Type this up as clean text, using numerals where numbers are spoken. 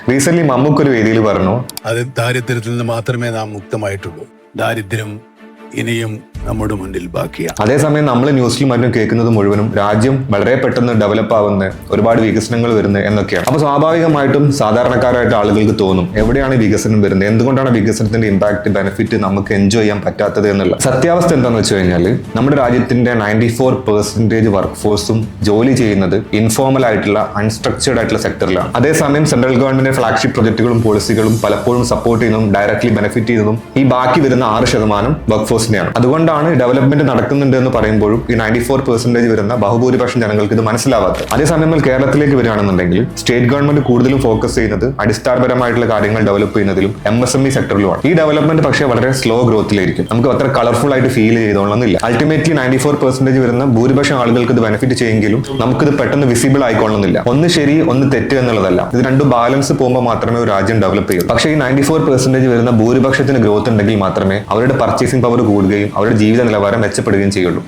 Recent Mammookka ഒരു വേദിയിൽ പറഞ്ഞു, അത് ദാരിദ്ര്യത്തിൽ നിന്ന് മാത്രമേ നാം മുക്തമായിട്ടുള്ളൂ. ദാരിദ്ര്യം ഇനിയും നമ്മുടെ മുന്നിൽ ബാക്കിയാണ്. അതേസമയം നമ്മൾ ന്യൂസിലും മറ്റും കേൾക്കുന്നത് മുഴുവനും രാജ്യം വളരെ പെട്ടെന്ന് ഡെവലപ്പ് ആവുന്ന, ഒരുപാട് വികസനങ്ങൾ വരുന്നത് എന്നൊക്കെയാണ്. അപ്പൊ സ്വാഭാവികമായിട്ടും സാധാരണക്കാരായിട്ട് ആളുകൾക്ക് തോന്നും, എവിടെയാണ് വികസനം വരുന്നത്, എന്തുകൊണ്ടാണ് വികസനത്തിന്റെ ഇമ്പാക്ട്, ബെനിഫിറ്റ് നമുക്ക് എൻജോയ് ചെയ്യാൻ പറ്റാത്തത് എന്നുള്ള സത്യാവസ്ഥ എന്താണെന്ന് വെച്ച് കഴിഞ്ഞാൽ, നമ്മുടെ രാജ്യത്തിന്റെ 94% വർക്ക് ഫോഴ്സും ജോലി ചെയ്യുന്നത് ഇൻഫോർമൽ ആയിട്ടുള്ള, അൺസ്ട്രക്ചേർഡ് ആയിട്ടുള്ള സെക്ടറിലാണ്. അതേസമയം സെൻട്രൽ ഗവൺമെന്റിന്റെ ഫ്ലാഗ്ഷിപ്പ് പ്രൊജക്ടുകളും പോളിസികളും പലപ്പോഴും സപ്പോർട്ട് ചെയ്യുന്നതും ഡയറക്ട്ലി ബെനിഫിറ്റ് ചെയ്യുന്നതും ഈ ബാക്കി വരുന്ന 6% വർക്ക് ഫോഴ്സിനെയാണ്. അതുകൊണ്ടാണ് ഡെവലപ്മെന്റ് നടക്കുന്നുണ്ട് എന്ന് പറയുമ്പോഴും ഈ 94% വരുന്ന ബഹുഭൂരിപക്ഷം ജനങ്ങൾക്ക് ഇത് മനസ്സിലാവാത്തത്. അതേസമയം നമ്മൾ കേരളത്തിലേക്ക് വരികയാണെന്നുണ്ടെങ്കിൽ സ്റ്റേറ്റ് ഗവൺമെന്റ് കൂടുതലും ഫോക്കസ് ചെയ്യുന്നത് അടിസ്ഥാനപരമായിട്ടുള്ള കാര്യങ്ങൾ ഡെവലപ്പ് ചെയ്യുന്നതിലും MSME സെക്ടറിലുമാണ്. ഈ ഡെവലപ്മെന്റ് പക്ഷേ വളരെ സ്ലോ ഗ്രോത്തിലായിരിക്കും. നമുക്ക് അത്ര കളർഫുൾ ആയിട്ട് ഫീൽ ചെയ്തോളണമെന്നില്ല. അൾട്ടിമേറ്റ്ലി 94% വരുന്ന ഭൂരിപക്ഷം ആളുകൾക്ക് ഇത് ബെനിഫിറ്റ് ചെയ്യുമെങ്കിലും നമുക്കിത് പെട്ടെന്ന് വിസിബിൾ ആയിക്കൊള്ളുന്നില്ല. ഒന്ന് ശരി ഒന്ന് തെറ്റ് എന്നുള്ളതല്ല, ഇത് രണ്ടും ബാലൻസ് പോകുമ്പോൾ മാത്രമേ ഒരു രാജ്യം ഡെവലപ്പ് ചെയ്യൂ. പക്ഷേ ഈ 94% വരുന്ന ഭൂരിപക്ഷത്തിന് ഗ്രോത്ത് ഉണ്ടെങ്കിൽ മാത്രമേ അവരുടെ പർച്ചേസിംഗ് പവർ കൂടുകയും അവരുടെ ജീവിത നിലവാരം മെച്ചപ്പെടുകയും ചെയ്യുള്ളൂ.